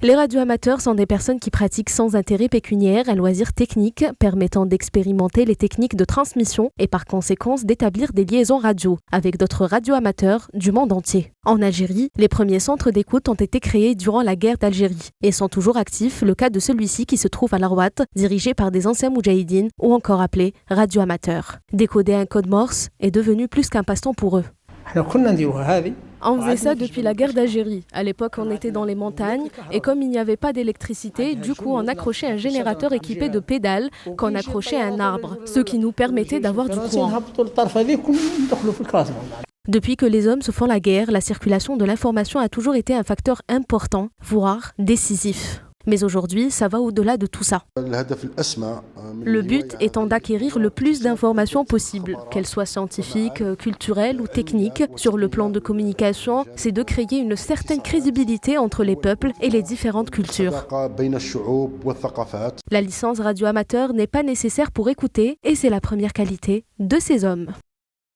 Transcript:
Les radioamateurs sont des personnes qui pratiquent sans intérêt pécuniaire un loisir technique permettant d'expérimenter les techniques de transmission et par conséquence d'établir des liaisons radio avec d'autres radioamateurs du monde entier. En Algérie, les premiers centres d'écoute ont été créés durant la guerre d'Algérie et sont toujours actifs, le cas de celui-ci qui se trouve à Larouat, dirigé par des anciens moudjahidines ou encore appelés radioamateurs. Décoder un code morse est devenu plus qu'un passe-temps pour eux. On faisait ça depuis la guerre d'Algérie. À l'époque, on était dans les montagnes et comme il n'y avait pas d'électricité, du coup, on accrochait un générateur équipé de pédales qu'on accrochait à un arbre, ce qui nous permettait d'avoir du courant. Depuis que les hommes se font la guerre, la circulation de l'information a toujours été un facteur important, voire décisif. Mais aujourd'hui, ça va au-delà de tout ça. Le but étant d'acquérir le plus d'informations possible, qu'elles soient scientifiques, culturelles ou techniques. Sur le plan de communication, c'est de créer une certaine crédibilité entre les peuples et les différentes cultures. La licence radioamateur n'est pas nécessaire pour écouter et c'est la première qualité de ces hommes.